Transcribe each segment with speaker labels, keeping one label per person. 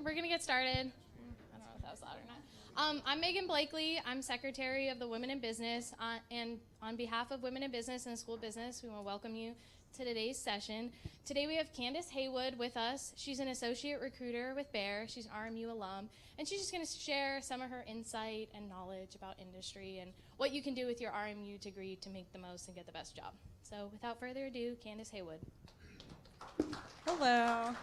Speaker 1: we're going to get started. I don't know if that was loud or not. I'm Megan Blakely. I'm Secretary of the Women in Business. And on behalf of Women in Business and the School of Business, we want to welcome you to today's session. Today we have Candace Haywod with us. She's an associate recruiter with Bayer. She's an RMU alum. And she's just going to share some of her insight and knowledge about industry and what you can do with your RMU degree to make the most and get the best job. So without further ado, Candace Haywod.
Speaker 2: Hello.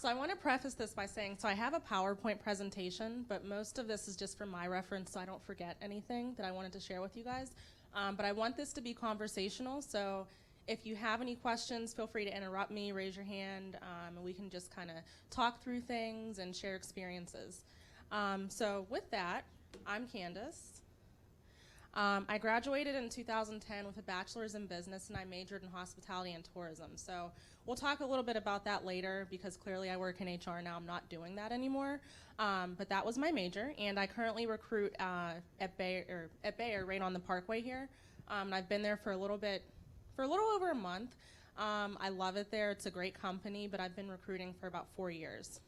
Speaker 2: So I want to preface this by saying, so I have a PowerPoint presentation, but most of this is just for my reference so I don't forget anything that I wanted to share with you guys. But I want this to be conversational, so if you have any questions, feel free to interrupt me, raise your hand, and we can just kind of talk through things and share experiences. So with that, I'm Candace. I graduated in 2010 with a bachelor's in business, and I majored in hospitality and tourism. So we'll talk a little bit about that later because clearly I work in HR now. I'm not doing that anymore. But that was my major, and I currently recruit at Bayer right on the Parkway here. And I've been there for a little over a month. I love it there. It's a great company, but I've been recruiting for about 4 years.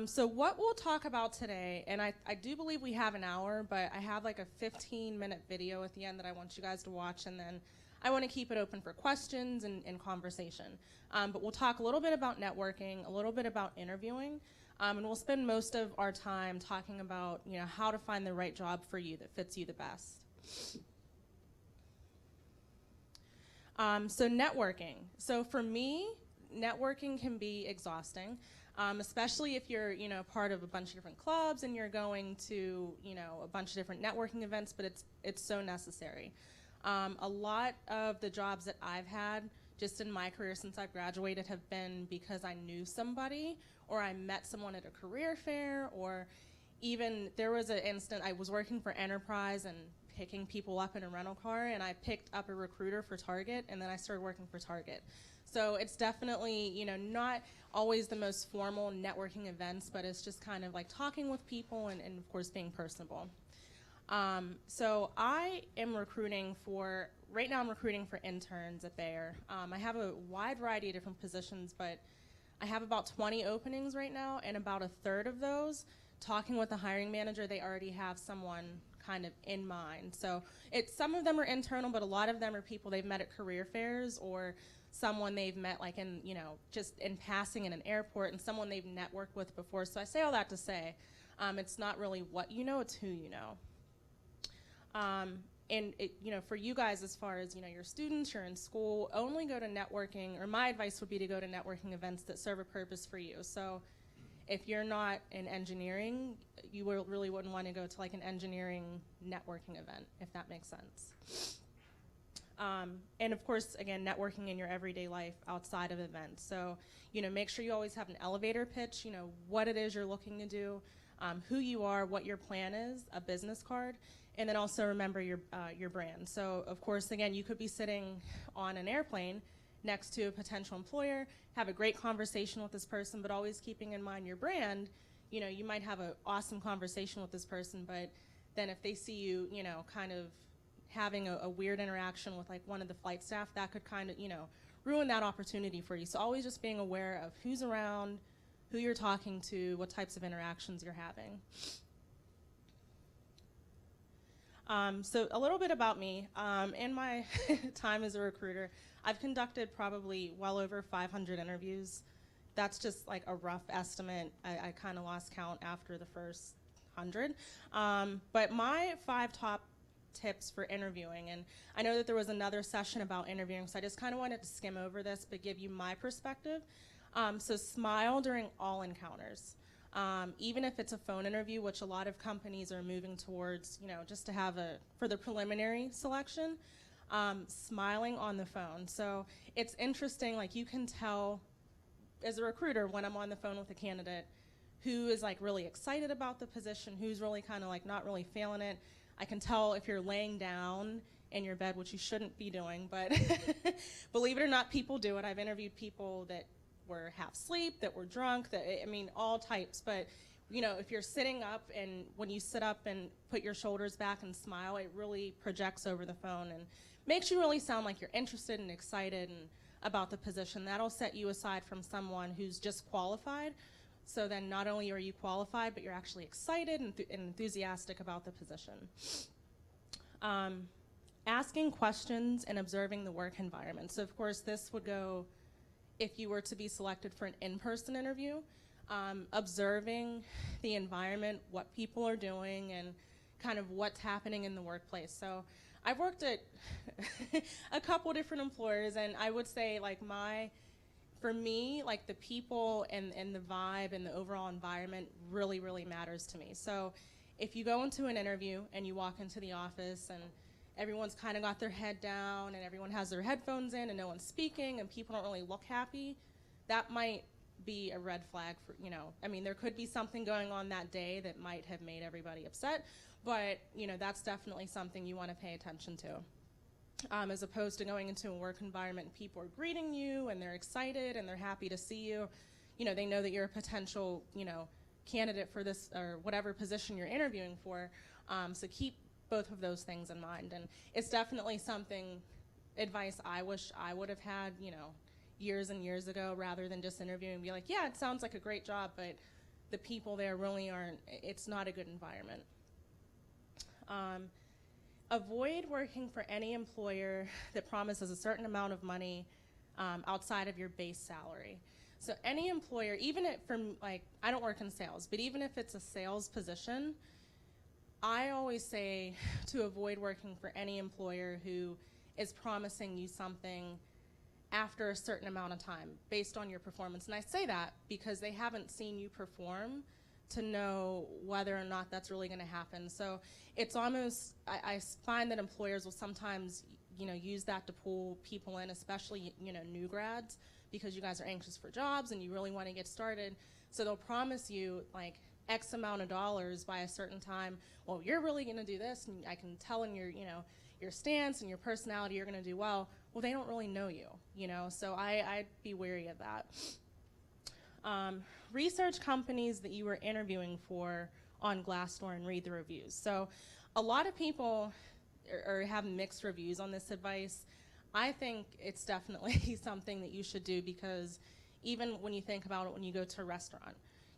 Speaker 2: So what we'll talk about today, and I do believe we have an hour, but I have like a 15-minute video at the end that I want you guys to watch, and then I want to keep it open for questions and conversation. But we'll talk a little bit about networking, a little bit about interviewing, and we'll spend most of our time talking about, how to find the right job for you that fits you the best. So networking. So for me, networking can be exhausting. Especially if you're, part of a bunch of different clubs and you're going to, a bunch of different networking events, but it's so necessary. A lot of the jobs that I've had just in my career since I've graduated have been because I knew somebody or I met someone at a career fair, or even there was an instant I was working for Enterprise and picking people up in a rental car, and I picked up a recruiter for Target, and then I started working for Target. So it's definitely, not always the most formal networking events, but it's just kind of like talking with people and of course, being personable. So I am right now I'm recruiting for interns at Bayer. I have a wide variety of different positions, but I have about 20 openings right now, and about a third of those, talking with the hiring manager, they already have someone kind of in mind. So some of them are internal, but a lot of them are people they've met at career fairs or someone they've met like in, just in passing in an airport, and someone they've networked with before. So I say all that to say, it's not really what you know, it's who you know. And for you guys, as far as, your students, you're in school, only go to networking, or my advice would be to go to networking events that serve a purpose for you. So if you're not in engineering, you really wouldn't want to go to like an engineering networking event, if that makes sense. And of course, again, networking in your everyday life outside of events. So, make sure you always have an elevator pitch, what it is you're looking to do, who you are, what your plan is, a business card, and then also remember your brand. So, of course, again, you could be sitting on an airplane next to a potential employer, have a great conversation with this person, but always keeping in mind your brand. You might have an awesome conversation with this person, but then if they see you, kind of having a weird interaction with like one of the flight staff, that could kind of, ruin that opportunity for you. So always just being aware of who's around, who you're talking to, what types of interactions you're having. So a little bit about me. In my time as a recruiter, I've conducted probably well over 500 interviews. That's just like a rough estimate. I kind of lost count after the first 100. But my 5 top tips for interviewing, and I know that there was another session about interviewing, so I just kind of wanted to skim over this but give you my perspective. So smile during all encounters. Even if it's a phone interview, which a lot of companies are moving towards, just to have for the preliminary selection, smiling on the phone. So it's interesting, like you can tell as a recruiter when I'm on the phone with a candidate who is like really excited about the position, who's really kind of like not really feeling it. I can tell if you're laying down in your bed, which you shouldn't be doing, but believe it or not, people do it. I've interviewed people that were half asleep, that were drunk, all types. But, if you're sitting up, and when you sit up and put your shoulders back and smile, it really projects over the phone and makes you really sound like you're interested and excited and about the position. That'll set you aside from someone who's just qualified. So then not only are you qualified, but you're actually excited and enthusiastic about the position. Asking questions and observing the work environment. So of course this would go if you were to be selected for an in-person interview. Observing the environment, what people are doing, and kind of what's happening in the workplace. So I've worked at a couple different employers, and I would say like for me, like the people and the vibe and the overall environment really, really matters to me. So if you go into an interview and you walk into the office and everyone's kind of got their head down and everyone has their headphones in and no one's speaking and people don't really look happy, that might be a red flag for, I mean, there could be something going on that day that might have made everybody upset, but, that's definitely something you want to pay attention to. As opposed to going into a work environment and people are greeting you and they're excited and they're happy to see you. They know that you're a potential, candidate for this or whatever position you're interviewing for. So keep both of those things in mind. And it's definitely advice I wish I would have had, years and years ago, rather than just interviewing and be like, yeah, it sounds like a great job, but the people there really aren't, it's not a good environment. Avoid working for any employer that promises a certain amount of money outside of your base salary. So any employer, even I don't work in sales, but even if it's a sales position, I always say to avoid working for any employer who is promising you something after a certain amount of time based on your performance. And I say that because they haven't seen you perform to know whether or not that's really going to happen. So it's almost, I find that employers will sometimes, use that to pull people in, especially, new grads, because you guys are anxious for jobs and you really want to get started. So they'll promise you like X amount of dollars by a certain time. Well, you're really going to do this, and I can tell in your, your stance and your personality you're going to do well. Well, they don't really know you, so I'd be wary of that. Research companies that you were interviewing for on Glassdoor and read the reviews. So a lot of people have mixed reviews on this advice. I think it's definitely something that you should do, because even when you think about it, when you go to a restaurant,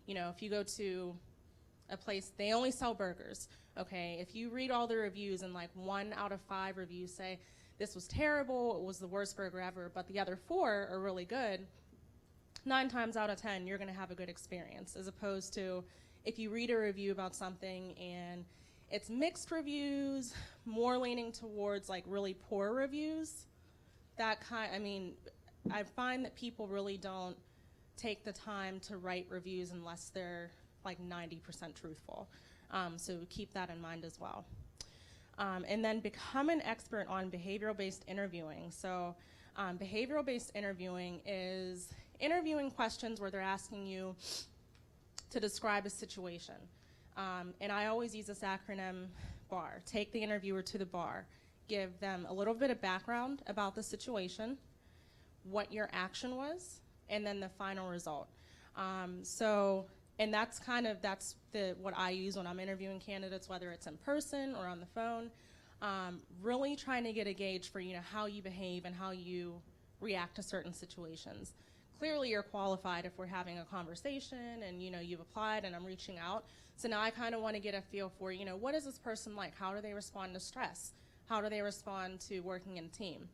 Speaker 2: if you go to a place, they only sell burgers, okay? If you read all the reviews and like 1 out of 5 reviews say, this was terrible, it was the worst burger ever, but the other 4 are really good, 9 times out of 10, you're gonna have a good experience, as opposed to if you read a review about something and it's mixed reviews, more leaning towards like really poor reviews, I find that people really don't take the time to write reviews unless they're like 90% truthful. So keep that in mind as well. And then become an expert on behavioral-based interviewing. So behavioral-based interviewing is interviewing questions where they're asking you to describe a situation. And I always use this acronym BAR. Take the interviewer to the bar. Give them a little bit of background about the situation, what your action was, and then the final result. And that's what I use when I'm interviewing candidates, whether it's in person or on the phone. Really trying to get a gauge for how you behave and how you react to certain situations. Clearly you're qualified if we're having a conversation and you've applied and I'm reaching out. So now I kind of want to get a feel for what is this person like? How do they respond to stress? How do they respond to working in a team?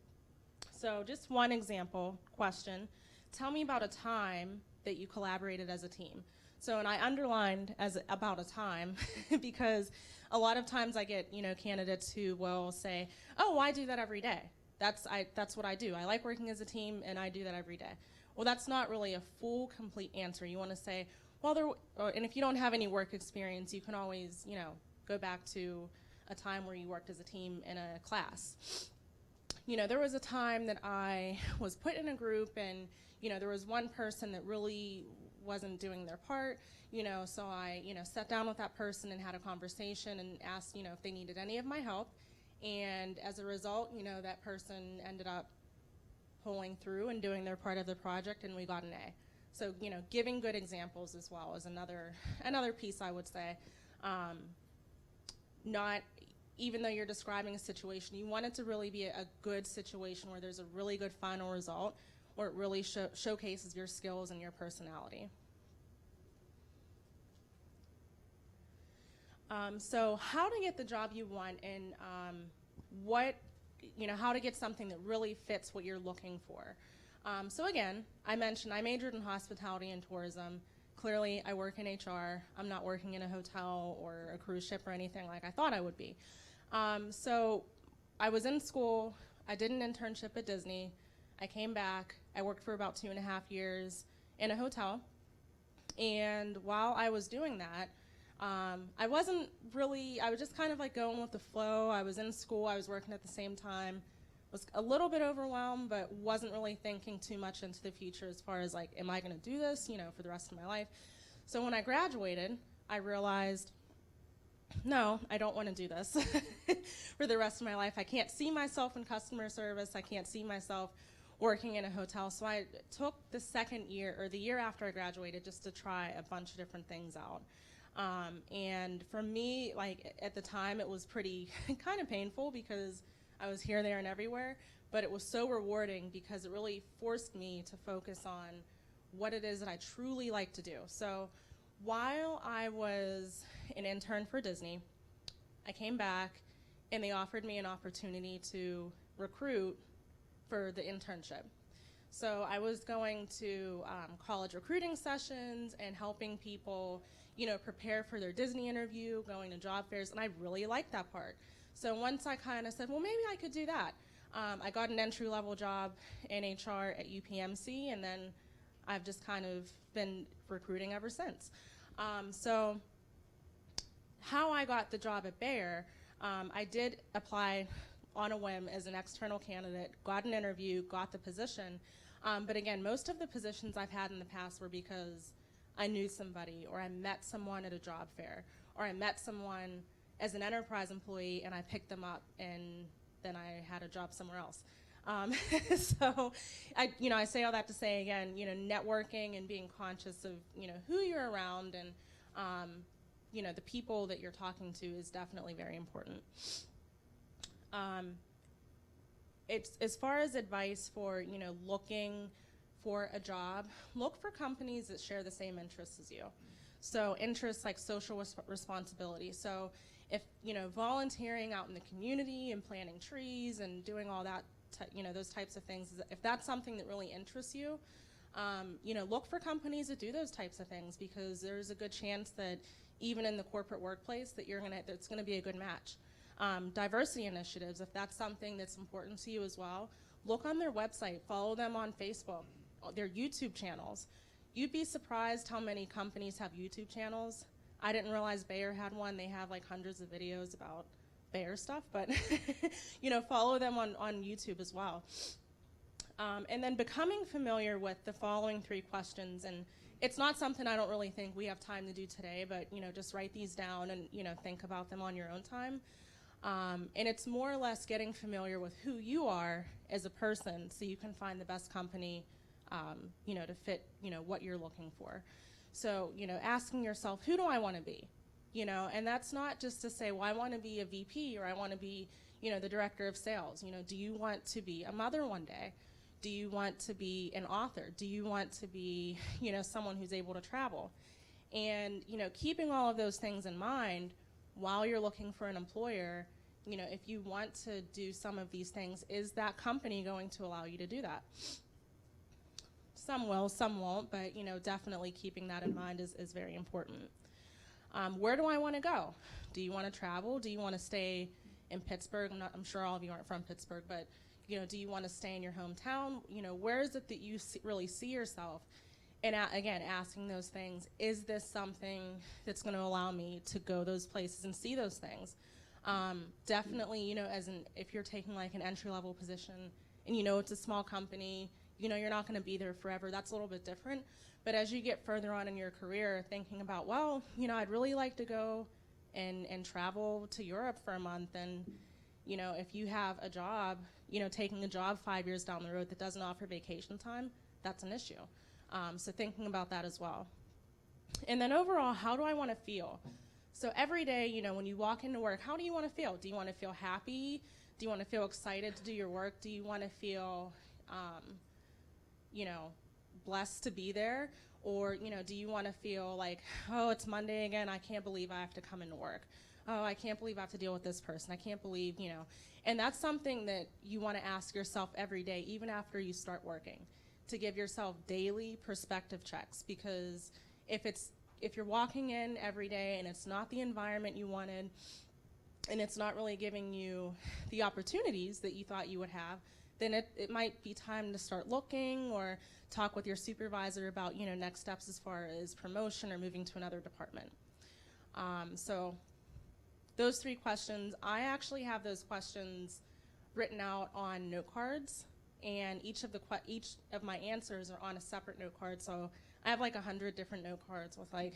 Speaker 2: So just one example question. Tell me about a time that you collaborated as a team. So, and I underlined as about a time because a lot of times I get, candidates who will say, oh, I do that every day. That's what I do. I like working as a team and I do that every day. Well, that's not really a full, complete answer. You want to say, well, and if you don't have any work experience, you can always, go back to a time where you worked as a team in a class. There was a time that I was put in a group and, there was one person that really wasn't doing their part, so I, sat down with that person and had a conversation and asked, if they needed any of my help. And as a result, that person ended up pulling through and doing their part of the project, and we got an A. So, giving good examples as well is another piece I would say. even though you're describing a situation, you want it to really be a good situation where there's a really good final result, where it really showcases your skills and your personality. So how to get the job you want, and how to get something that really fits what you're looking for. So again, I mentioned I majored in hospitality and tourism. Clearly, I work in HR. I'm not working in a hotel or a cruise ship or anything like I thought I would be. So I was in school. I did an internship at Disney. I came back. I worked for about 2.5 years in a hotel. And while I was doing that, I was just kind of like going with the flow. I was in school. I was working at the same time. Was a little bit overwhelmed, but wasn't really thinking too much into the future as far as like, am I going to do this, for the rest of my life? So when I graduated, I realized, no, I don't want to do this for the rest of my life. I can't see myself in customer service. I can't see myself working in a hotel. So I took the second year, or the year after I graduated, just to try a bunch of different things out. And for me, like at the time, it was pretty kind of painful because I was here, there, and everywhere, but it was so rewarding because it really forced me to focus on what it is that I truly like to do. So while I was an intern for Disney, I came back and they offered me an opportunity to recruit for the internship. So I was going to college recruiting sessions and helping people, prepare for their Disney interview, going to job fairs, and I really liked that part. So once I kind of said, well, maybe I could do that, I got an entry-level job in HR at UPMC, and then I've just kind of been recruiting ever since. So how I got the job at Bayer, I did apply on a whim as an external candidate, got an interview, got the position. But again, most of the positions I've had in the past were because I knew somebody, or I met someone at a job fair, or I met someone as an enterprise employee and I picked them up and then I had a job somewhere else. So I say all that to say, again, networking and being conscious of, who you're around and, the people that you're talking to is definitely very important. It's as far as advice for, looking for a job, look for companies that share the same interests as you. So interests like social responsibility. So if, volunteering out in the community and planting trees and doing all that, those types of things, if that's something that really interests you, look for companies that do those types of things, because there's a good chance that even in the corporate workplace that it's gonna be a good match. Diversity initiatives, if that's something that's important to you as well, look on their website, follow them on Facebook, their YouTube channels. You'd be surprised how many companies have YouTube channels. I didn't realize Bayer had one. They have like hundreds of videos about Bayer stuff, but follow them on YouTube as well. And then becoming familiar with the following 3 questions, and it's not something I don't really think we have time to do today, but just write these down and think about them on your own time. And it's more or less getting familiar with who you are as a person, so you can find the best company to fit what you're looking for. So asking yourself, who do I want to be? And that's not just to say, well, I want to be a VP, or I want to be the director of sales. Do you want to be a mother one day? Do you want to be an author? Do you want to be someone who's able to travel? And keeping all of those things in mind while you're looking for an employer, if you want to do some of these things, is that company going to allow you to do that? Some will, some won't, but definitely keeping that in mind is very important. Where do I want to go? Do you want to travel? Do you want to stay in Pittsburgh? I'm sure all of you aren't from Pittsburgh, but do you want to stay in your hometown? Where is it that you really see yourself? And again, asking those things, is this something that's going to allow me to go those places and see those things? Definitely, if you're taking like an entry-level position and it's a small company, you're not going to be there forever. That's a little bit different. But as you get further on in your career, thinking about, well, I'd really like to go and travel to Europe for a month. And, if you have a job, taking a job 5 years down the road that doesn't offer vacation time, that's an issue. So thinking about that as well. And then overall, how do I want to feel? So every day, you know, when you walk into work, how do you want to feel? Do you want to feel happy? Do you want to feel excited to do your work? Do you want to feel, you know, blessed to be there? Or, you know, do you want to feel like, oh, it's Monday again, I can't believe I have to come into work. Oh, I can't believe I have to deal with this person. I can't believe, you know. And that's something that you want to ask yourself every day, even after you start working, to give yourself daily perspective checks. Because if you're walking in every day and it's not the environment you wanted, and it's not really giving you the opportunities that you thought you would have, then it might be time to start looking or talk with your supervisor about, you know, next steps as far as promotion or moving to another department. So those 3 questions, I actually have those questions written out on note cards, and each of my answers are on a separate note card. So I have like 100 different note cards with like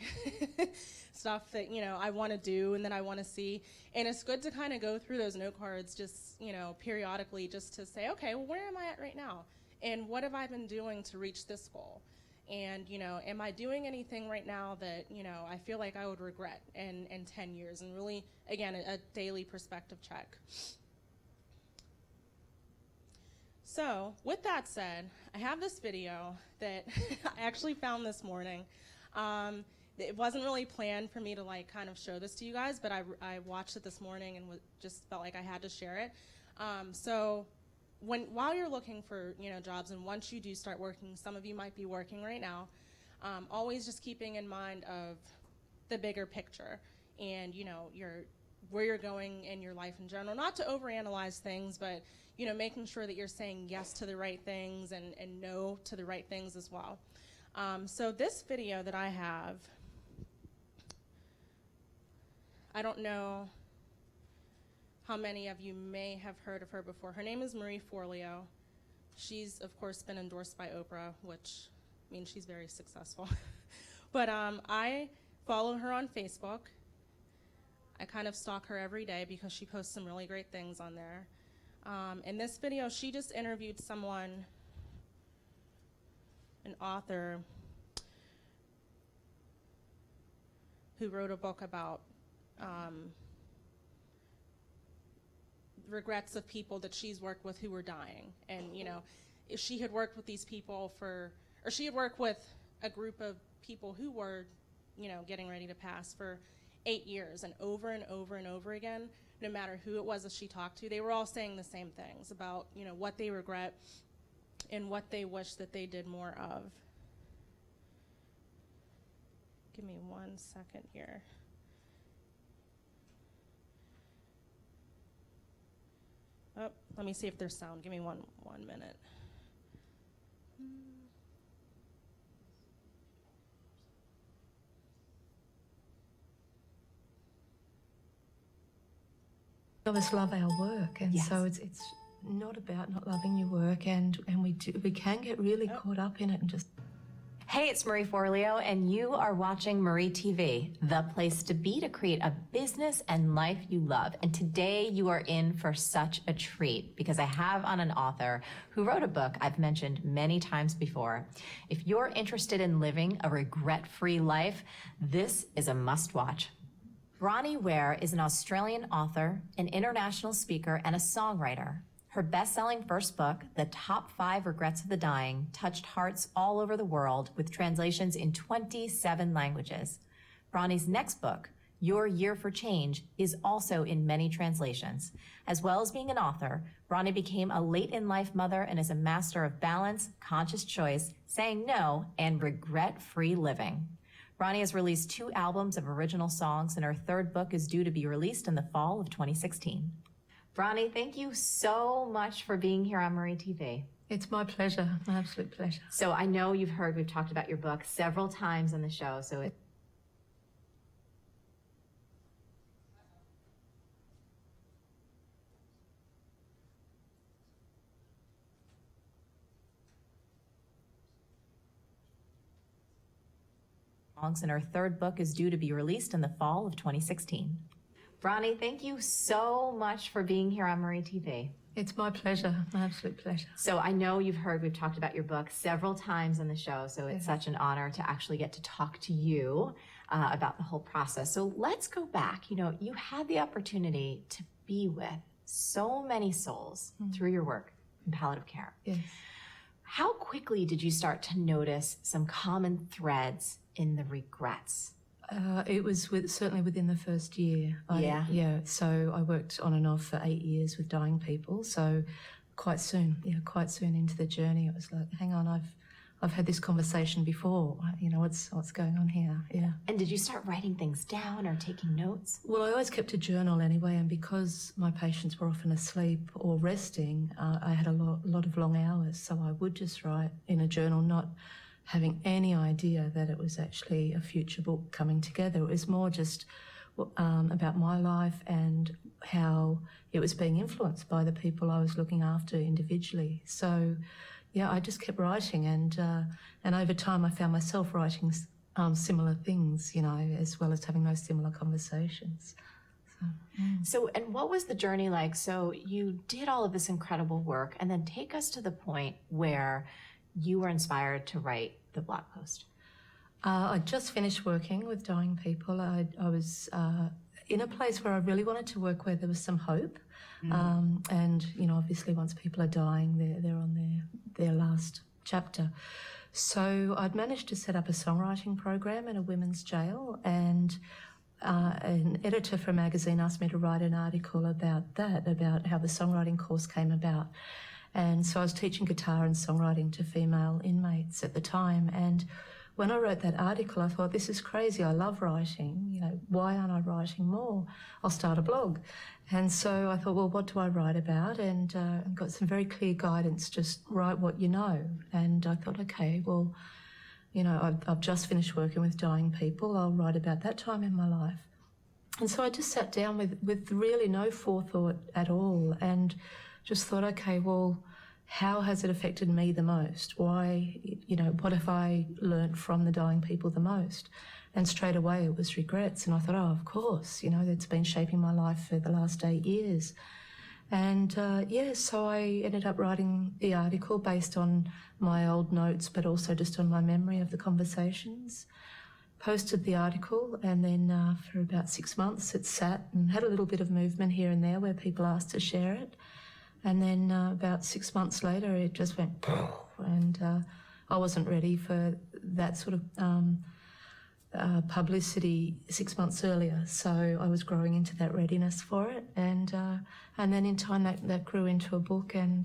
Speaker 2: stuff that, you know, I want to do and that I want to see. And it's good to kind of go through those note cards just, you know, periodically, just to say, okay, well, where am I at right now? And what have I been doing to reach this goal? And, you know, am I doing anything right now that, you know, I feel like I would regret in 10 years? And really, again, a daily perspective check. So with that said, I have this video that I actually found this morning. It wasn't really planned for me to like kind of show this to you guys, but I watched it this morning and just felt like I had to share it. So while you're looking for, you know, jobs, and once you do start working, some of you might be working right now, always just keeping in mind of the bigger picture and, you know, where you're going in your life in general. Not to overanalyze things, but, you know, making sure that you're saying yes to the right things and no to the right things as well. So this video that I have, I don't know how many of you may have heard of her before. Her name is Marie Forleo. She's, of course, been endorsed by Oprah, which means she's very successful. But I follow her on Facebook. I kind of stalk her every day because she posts some really great things on there. In this video, she just interviewed someone, an author, who wrote a book about regrets of people that she's worked with who were dying. And, you know, if she had worked with these people or she had worked with a group of people who were, you know, getting ready to pass for 8 years, and over and over and over again, no matter who it was that she talked to, they were all saying the same things about, you know, what they regret and what they wish that they did more of. Give me 1 second here. Oh, let me see if there's sound. Give me one minute.
Speaker 3: Of us love our work, and
Speaker 4: Yes.
Speaker 3: so it's not about not loving your work, and we can get really caught up in it and just.
Speaker 4: Hey, it's Marie Forleo, and you are watching Marie TV, the place to be to create a business and life you love. And today you are in for such a treat because I have on an author who wrote a book I've mentioned many times before. If you're interested in living a regret-free life, this is a must-watch. Bronnie Ware is an Australian author, an international speaker, and a songwriter. Her best-selling first book, The Top 5 Regrets of the Dying, touched hearts all over the world with translations in 27 languages. Bronnie's next book, Your Year for Change, is also in many translations. As well as being an author, Bronnie became a late-in-life mother and is a master of balance, conscious choice, saying no, and regret-free living. Bronnie has released 2 albums of original songs, and her third book is due to be released in the fall of 2016. Bronnie, thank you so much for being here on Marie TV.
Speaker 3: It's my pleasure, my absolute pleasure.
Speaker 4: So I know you've heard we've talked about your book several times on the show, so it and her third book is due to be released in the fall of 2016. Bronnie, thank you so much for being here on Marie TV.
Speaker 3: It's my pleasure, my absolute pleasure.
Speaker 4: So I know you've heard we've talked about your book several times on the show, so it's such an honor to actually get to talk to you. about the whole process. So let's go back. You know, you had the opportunity to be with so many souls through your work in palliative care.
Speaker 3: Yes.
Speaker 4: How quickly did you start to notice some common threads in the regrets?
Speaker 3: It was certainly within the first year.
Speaker 4: Yeah.
Speaker 3: So I worked on and off for 8 years with dying people. So quite soon into the journey, it was like, hang on, I've had this conversation before. You know, what's going on here? Yeah.
Speaker 4: And did you start writing things down or taking notes?
Speaker 3: Well, I always kept a journal anyway, and because my patients were often asleep or resting, I had a lot of long hours, so I would just write in a journal, not having any idea that it was actually a future book coming together. It was more just about my life and how it was being influenced by the people I was looking after individually. So, yeah, I just kept writing, and over time I found myself writing similar things, you know, as well as having those similar conversations.
Speaker 4: So, and what was the journey like? So you did all of this incredible work, and then take us to the point where you were inspired to write the blog post.
Speaker 3: I just finished working with dying people. I was in a place where I really wanted to work where there was some hope. And, you know, obviously once people are dying, they're on their last chapter. So I'd managed to set up a songwriting program in a women's jail, and an editor for a magazine asked me to write an article about how the songwriting course came about. And so I was teaching guitar and songwriting to female inmates at the time. And when I wrote that article, I thought, this is crazy. I love writing. You know, why aren't I writing more? I'll start a blog. And so I thought, well, what do I write about? And got some very clear guidance, just write what you know. And I thought, okay, well, you know, I've just finished working with dying people. I'll write about that time in my life. And so I just sat down with really no forethought at all, and just thought, okay, well, how has it affected me the most? Why, you know, what have I learnt from the dying people the most? And straight away it was regrets. And I thought, oh, of course, you know, that's been shaping my life for the last 8 years. And so I ended up writing the article based on my old notes, but also just on my memory of the conversations. Posted the article, and then for about 6 months it sat and had a little bit of movement here and there where people asked to share it. And then about 6 months later, it just went, and I wasn't ready for that sort of publicity 6 months earlier. So I was growing into that readiness for it, and then in time that grew into a book, and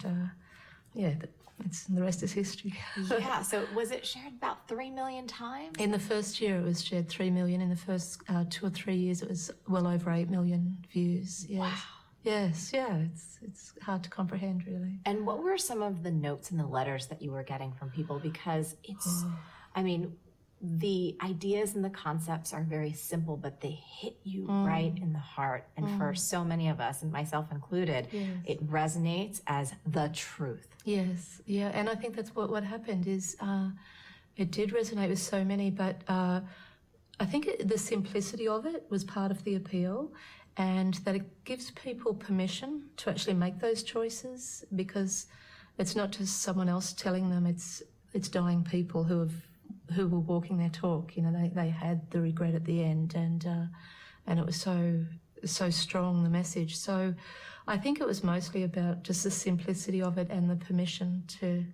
Speaker 3: the rest is history.
Speaker 4: Yeah. So was it shared about 3 million times?
Speaker 3: In the first year, it was shared 3 million. In the first 2 or 3 years, it was well over 8 million views. Yes.
Speaker 4: Wow.
Speaker 3: Yes, yeah, it's hard to comprehend, really.
Speaker 4: And what were some of the notes and the letters that you were getting from people? Because it's, I mean, the ideas and the concepts are very simple, but they hit you right in the heart. And for so many of us, and myself included, it resonates as the truth.
Speaker 3: Yes, yeah, and I think that's what happened is it did resonate with so many, but I think the simplicity of it was part of the appeal. And that it gives people permission to actually make those choices, because it's not just someone else telling them. It's dying people who were walking their talk. You know, they had the regret at the end, and it was so strong, the message. So I think it was mostly about just the simplicity of it and the permission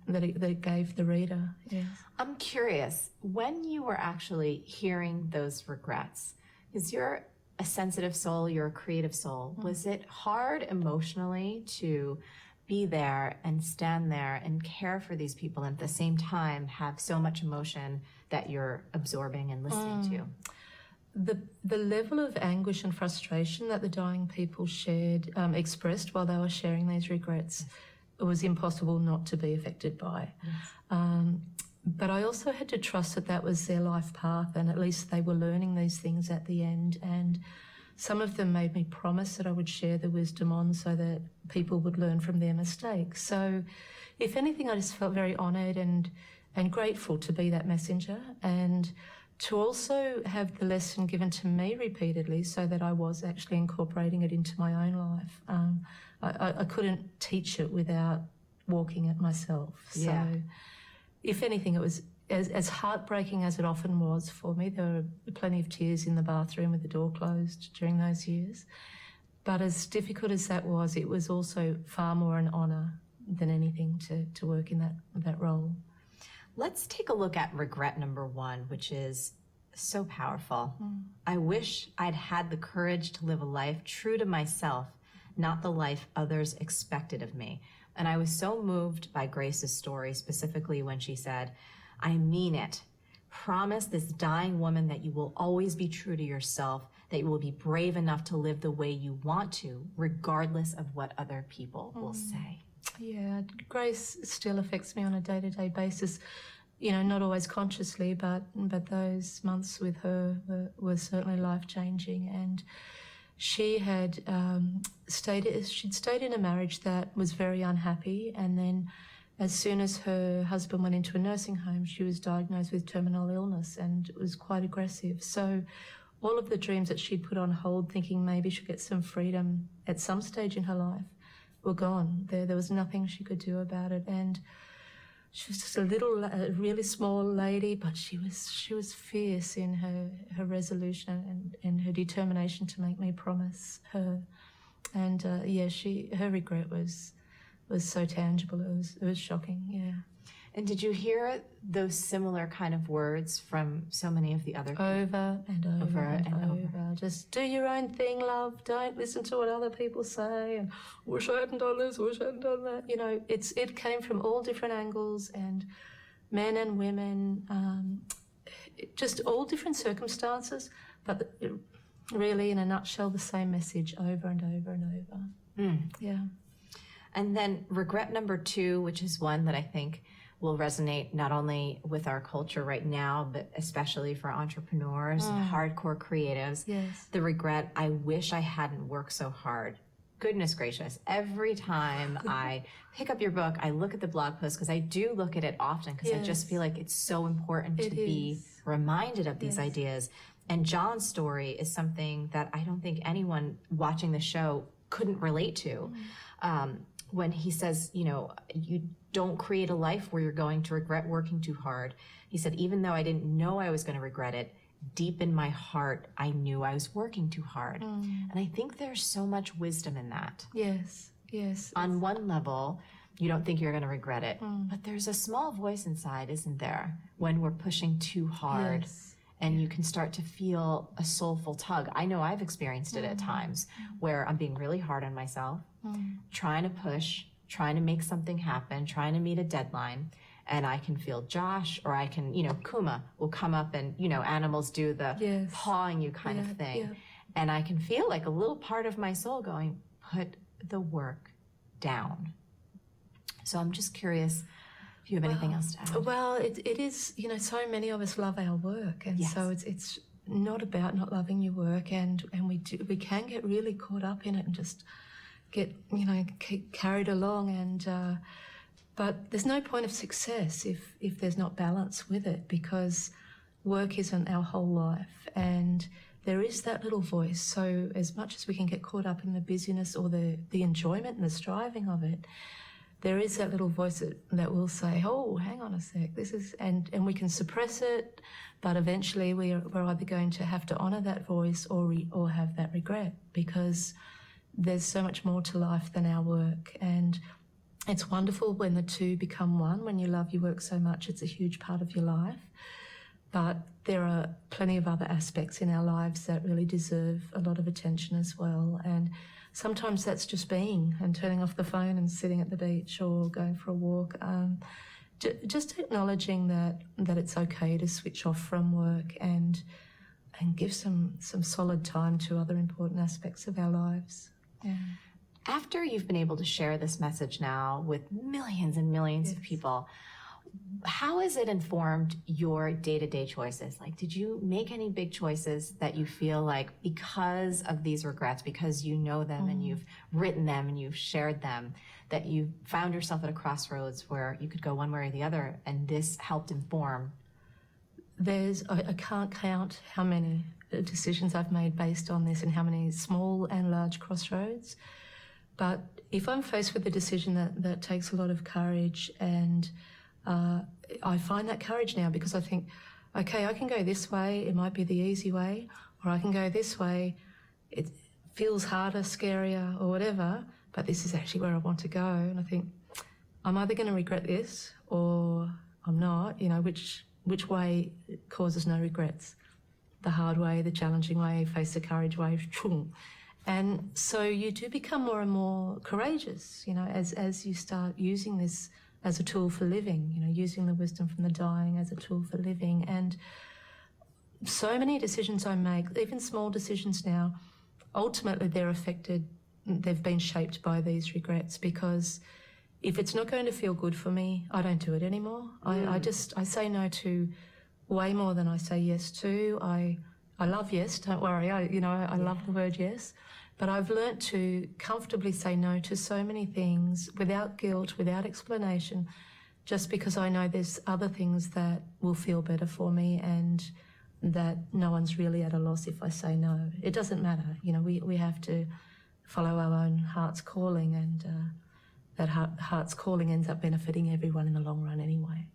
Speaker 3: that it gave the reader. Yes.
Speaker 4: I'm curious, when you were actually hearing those regrets, because you're a sensitive soul, you're a creative soul. Was it hard emotionally to be there and stand there and care for these people, and at the same time have so much emotion that you're absorbing and listening to?
Speaker 3: The level of anguish and frustration that the dying people expressed while they were sharing these regrets, it was impossible not to be affected by. Yes. But I also had to trust that was their life path, and at least they were learning these things at the end. And some of them made me promise that I would share the wisdom on so that people would learn from their mistakes. So if anything, I just felt very honoured and grateful to be that messenger, and to also have the lesson given to me repeatedly so that I was actually incorporating it into my own life. I couldn't teach it without walking it myself. So if anything, it was as heartbreaking as it often was for me, there were plenty of tears in the bathroom with the door closed during those years. But as difficult as that was, it was also far more an honour than anything to work in that role.
Speaker 4: Let's take a look at regret number 1, which is so powerful. I wish I'd had the courage to live a life true to myself, not the life others expected of me. And I was so moved by Grace's story, specifically when she said, I mean it. Promise this dying woman that you will always be true to yourself, that you will be brave enough to live the way you want to, regardless of what other people will say.
Speaker 3: Yeah, Grace still affects me on a day-to-day basis. Not always consciously, but those months with her were certainly life-changing. And she had she'd stayed in a marriage that was very unhappy, and then as soon as her husband went into a nursing home, she was diagnosed with terminal illness, and it was quite aggressive. So all of the dreams that she'd put on hold, thinking maybe she'd get some freedom at some stage in her life, were gone. There was nothing she could do about it. And she was just a really small lady, but she was fierce in her resolution and her determination to make me promise her. And her regret was so tangible. It was shocking. Yeah.
Speaker 4: And did you hear those similar kind of words from so many of the other people?
Speaker 3: Over and over. Just do your own thing, love. Don't listen to what other people say. And wish I hadn't done this, wish I hadn't done that. It came from all different angles, and men and women, just all different circumstances, but really, in a nutshell, the same message over and over and over. Yeah.
Speaker 4: And then regret number 2, which is one that I think will resonate not only with our culture right now, but especially for entrepreneurs and hardcore creatives.
Speaker 3: Yes.
Speaker 4: The regret, I wish I hadn't worked so hard. Goodness gracious. Every time I pick up your book, I look at the blog post, because I do look at it often, because I just feel like it's so important to be reminded of these ideas. And John's story is something that I don't think anyone watching the show couldn't relate to. When he says, you don't create a life where you're going to regret working too hard. He said, even though I didn't know I was going to regret it, deep in my heart, I knew I was working too hard. And I think there's so much wisdom in that.
Speaker 3: Yes.
Speaker 4: On one level, you don't think you're going to regret it, but there's a small voice inside, isn't there, when we're pushing too hard.
Speaker 3: Yes.
Speaker 4: And you can start to feel a soulful tug. I know I've experienced it at times where I'm being really hard on myself, trying to push, trying to make something happen, trying to meet a deadline. And I can feel Josh, or I can, Kuma will come up and, animals do the pawing you kind of thing. Yeah. And I can feel like a little part of my soul going, put the work down. So I'm just curious if you have anything else to add.
Speaker 3: Well, it is, so many of us love our work. And so it's not about not loving your work. And we can get really caught up in it and just get, carried along. And but there's no point of success if there's not balance with it, because work isn't our whole life. And there is that little voice. So as much as we can get caught up in the busyness or the enjoyment and the striving of it, there is that little voice that will say, oh, hang on a sec, this is, and we can suppress it, but eventually we're either going to have to honour that voice or have that regret, because there's so much more to life than our work. And it's wonderful when the two become one. When you love your work so much, it's a huge part of your life. But there are plenty of other aspects in our lives that really deserve a lot of attention as well. And sometimes that's just being and turning off the phone and sitting at the beach or going for a walk. Just acknowledging that it's okay to switch off from work and give some solid time to other important aspects of our lives. Yeah.
Speaker 4: After you've been able to share this message now with millions and millions of people, how has it informed your day-to-day choices? Like, did you make any big choices that you feel like, because of these regrets, because you know them and you've written them and you've shared them, that you found yourself at a crossroads where you could go one way or the other, and this helped inform?
Speaker 3: I can't count how many decisions I've made based on this and how many small and large crossroads. But if I'm faced with a decision that takes a lot of courage and I find that courage now because I think, okay, I can go this way, it might be the easy way, or I can go this way, it feels harder, scarier, or whatever, but this is actually where I want to go. And I think, I'm either going to regret this or I'm not, which way causes no regrets. The hard way, the challenging way, face the courage way, and so you do become more and more courageous, as you start using this as a tool for living, using the wisdom from the dying as a tool for living. And so many decisions I make, even small decisions now, ultimately they've been shaped by these regrets, because if it's not going to feel good for me, I don't do it anymore. I say no to way more than I say yes to. I love yes, don't worry. I love the word yes. But I've learnt to comfortably say no to so many things without guilt, without explanation, just because I know there's other things that will feel better for me, and that no one's really at a loss if I say no. It doesn't matter. We have to follow our own heart's calling, and that heart's calling ends up benefiting everyone in the long run anyway.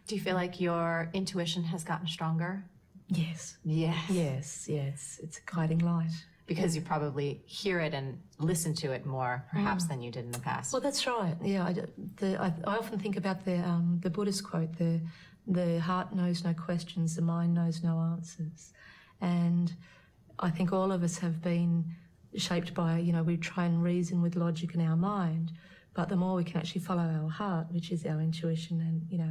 Speaker 4: Do you feel like your intuition has gotten stronger?
Speaker 3: Yes.
Speaker 4: Yes.
Speaker 3: Yes. It's a guiding light.
Speaker 4: Because you probably hear it and listen to it more, perhaps, than you did in the past.
Speaker 3: Well, that's right. Yeah, I often think about the Buddhist quote, the heart knows no questions, the mind knows no answers. And I think all of us have been shaped by, we try and reason with logic in our mind, but the more we can actually follow our heart, which is our intuition and,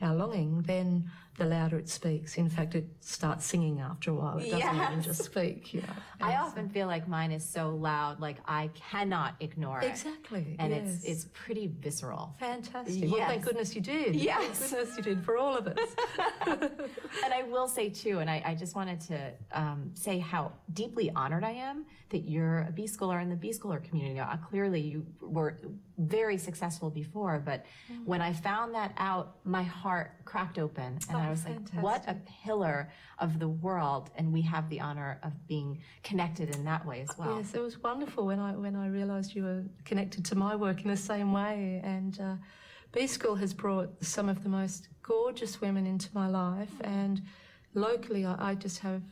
Speaker 3: our longing, then the louder it speaks. In fact, it starts singing after a while. It doesn't even just speak,
Speaker 4: I often feel like mine is so loud, like I cannot ignore it.
Speaker 3: Exactly.
Speaker 4: And it's pretty visceral.
Speaker 3: Fantastic.
Speaker 4: Yes.
Speaker 3: Well, thank goodness you did.
Speaker 4: Yes.
Speaker 3: Thank goodness you did for all of us.
Speaker 4: And I will say too, and I just wanted to say how deeply honored I am that you're a B-schooler in the B-schooler community. Clearly you were very successful before, but when I found that out, my heart cracked open, and I was
Speaker 3: fantastic.
Speaker 4: like, what a pillar of the world, and we have the honor of being connected in that way as well.
Speaker 3: Yes, it was wonderful when I realised you were connected to my work in the same way. And B-School has brought some of the most gorgeous women into my life, and locally I just have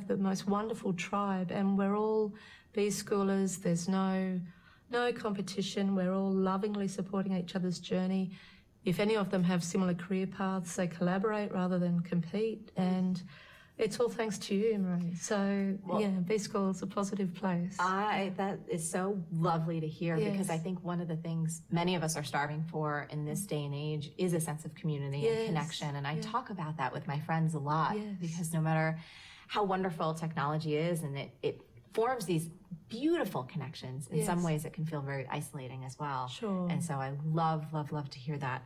Speaker 3: the most wonderful tribe, and we're all B-Schoolers. There's no competition. We're all lovingly supporting each other's journey. If any of them have similar career paths, they collaborate rather than compete, and it's all thanks to you, Marie. So, B-School is a positive place.
Speaker 4: That is so lovely to hear,
Speaker 3: Yes.
Speaker 4: because I think one of the things many of us are starving for in this day and age is a sense of community and connection. And I talk about that with my friends a lot, because no matter how wonderful technology is, and it forms these beautiful connections, in some ways it can feel very isolating as well.
Speaker 3: Sure.
Speaker 4: And so I love to hear that.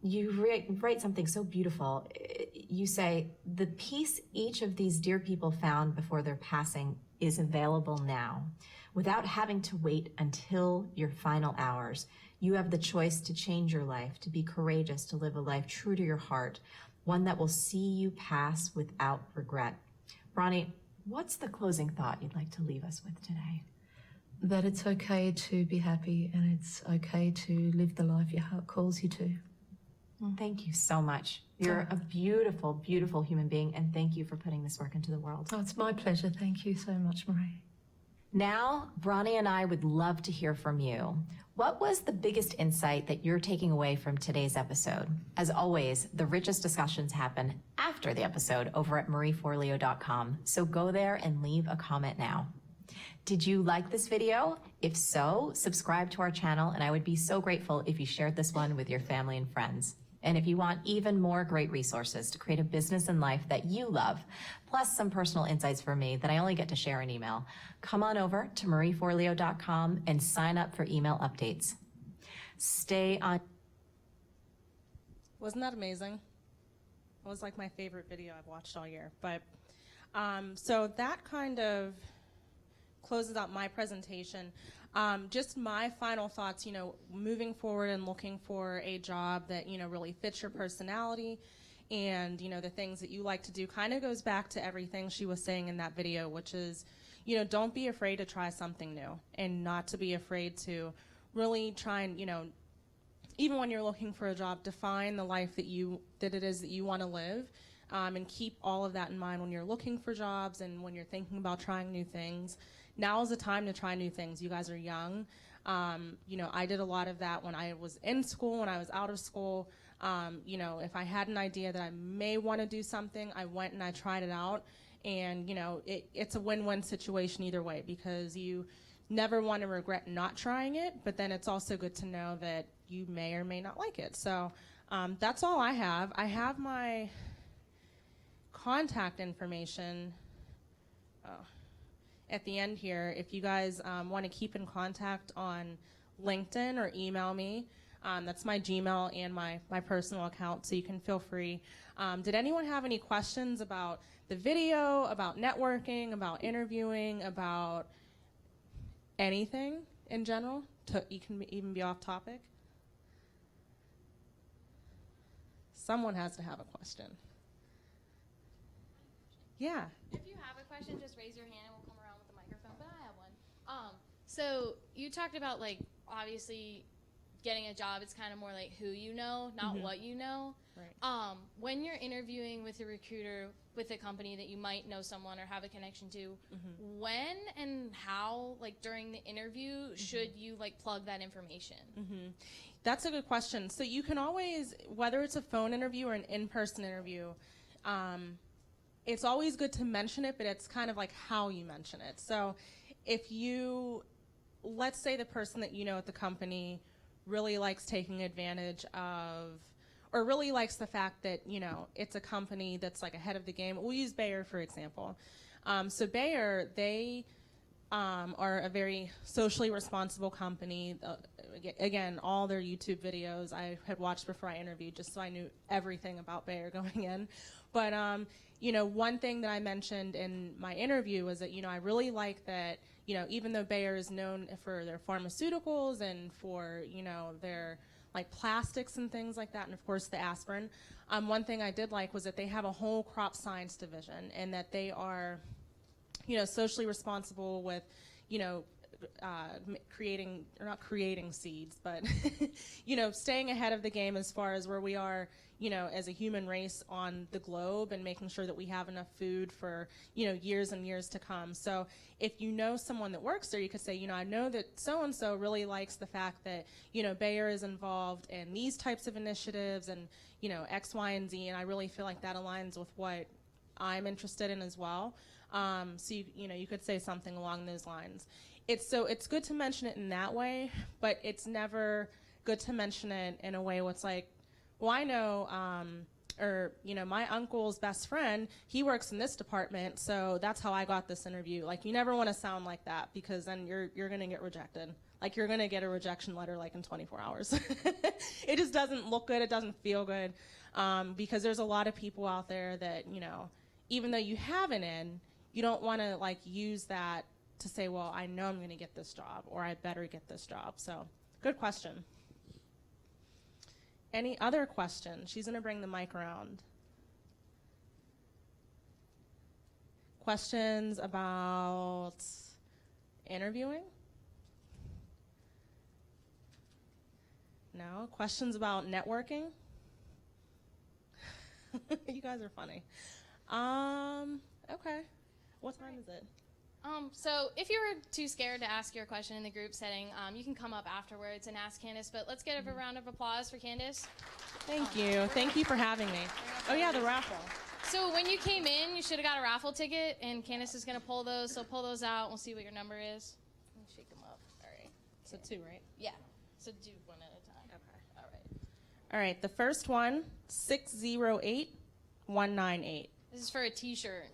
Speaker 4: You write something so beautiful. You say, the peace each of these dear people found before their passing is available now. Without having to wait until your final hours, you have the choice to change your life, to be courageous, to live a life true to your heart, one that will see you pass without regret. Bronnie, what's the closing thought you'd like to leave us with today?
Speaker 3: That it's okay to be happy, and it's okay to live the life your heart calls you to.
Speaker 4: Thank you so much. You're a beautiful, beautiful human being, and thank you for putting this work into the world.
Speaker 3: Oh, it's my pleasure. Thank you so much, Marie.
Speaker 4: Now, Bronnie and I would love to hear from you. What was the biggest insight that you're taking away from today's episode? As always, the richest discussions happen after the episode over at marieforleo.com, so go there and leave a comment now. Did you like this video? If so, subscribe to our channel, and I would be so grateful if you shared this one with your family and friends. And if you want even more great resources to create a business and life that you love, plus some personal insights from me that I only get to share in email, come on over to marieforleo.com and sign up for email updates. Stay on.
Speaker 2: Wasn't that amazing? It was like my favorite video I've watched all year. But so that kind of closes out my presentation. Just my final thoughts, moving forward and looking for a job that, really fits your personality and, the things that you like to do, kind of goes back to everything she was saying in that video, which is, don't be afraid to try something new, and not to be afraid to really try and, even when you're looking for a job, define the life that it is that you want to live, and keep all of that in mind when you're looking for jobs and when you're thinking about trying new things. Now is the time to try new things. You guys are young. I did a lot of that when I was in school, when I was out of school. If I had an idea that I may want to do something, I went and I tried it out. And, it's a win-win situation either way, because you never want to regret not trying it, but then it's also good to know that you may or may not like it. So that's all I have. I have my contact information at the end here. If you guys want to keep in contact on LinkedIn or email me, that's my Gmail and my personal account, so you can feel free. Did anyone have any questions about the video, about networking, about interviewing, about anything in general? You can even be off topic. Someone has to have a question. Yeah.
Speaker 1: If you have a question, just raise your hand and we'll come around with the microphone. But I have one. So you talked about, like, obviously getting a job, it's kind of more like who you know, not what you know.
Speaker 2: Right.
Speaker 1: When you're interviewing with a recruiter with a company that you might know someone or have a connection to, when and how, like during the interview, should you like plug that information?
Speaker 2: That's a good question. So you can always, whether it's a phone interview or an in-person interview, it's always good to mention it, but it's kind of like how you mention it. So if you, let's say the person that you know at the company really likes taking advantage of, or really likes the fact that, it's a company that's like ahead of the game. We'll use Bayer, for example. So Bayer, they are a very socially responsible company. Again, all their YouTube videos I had watched before I interviewed, just so I knew everything about Bayer going in. But, one thing that I mentioned in my interview was that, I really like that, even though Bayer is known for their pharmaceuticals and for, their like plastics and things like that, and of course the aspirin, one thing I did like was that they have a whole crop science division, and that they are, socially responsible with, creating, or not creating seeds, but, staying ahead of the game as far as where we are, as a human race on the globe, and making sure that we have enough food for, years and years to come. So if you know someone that works there, you could say, I know that so-and-so really likes the fact that, Bayer is involved in these types of initiatives and, X, Y, and Z, and I really feel like that aligns with what I'm interested in as well. So you could say something along those lines. It's good to mention it in that way, but it's never good to mention it in a way where it's like, well, I know, my uncle's best friend, he works in this department, so that's how I got this interview. Like, you never want to sound like that, because then you're going to get rejected. Like, you're going to get a rejection letter like in 24 hours. It just doesn't look good. It doesn't feel good, because there's a lot of people out there that, even though you have an in, you don't want to like use that to say, well, I know I'm going to get this job, or I better get this job. So, good question. Any other questions? She's going to bring the mic around. Questions about interviewing? No? Questions about networking? You guys are funny. Okay. What time is it?
Speaker 1: So if you were too scared to ask your question in the group setting, you can come up afterwards and ask Candace, but let's get a round of applause for Candace.
Speaker 2: Thank you. Thank you for having me. Oh yeah, the raffle.
Speaker 1: So when you came in, you should have got a raffle ticket, and Candace is going to pull those, so pull those out. We'll see what your number is. Let me shake them up. All right.
Speaker 2: So 2, right?
Speaker 1: Yeah. So do one at a time.
Speaker 2: Okay.
Speaker 1: All right.
Speaker 2: All right, the first one, 608198.
Speaker 1: This is for a t-shirt.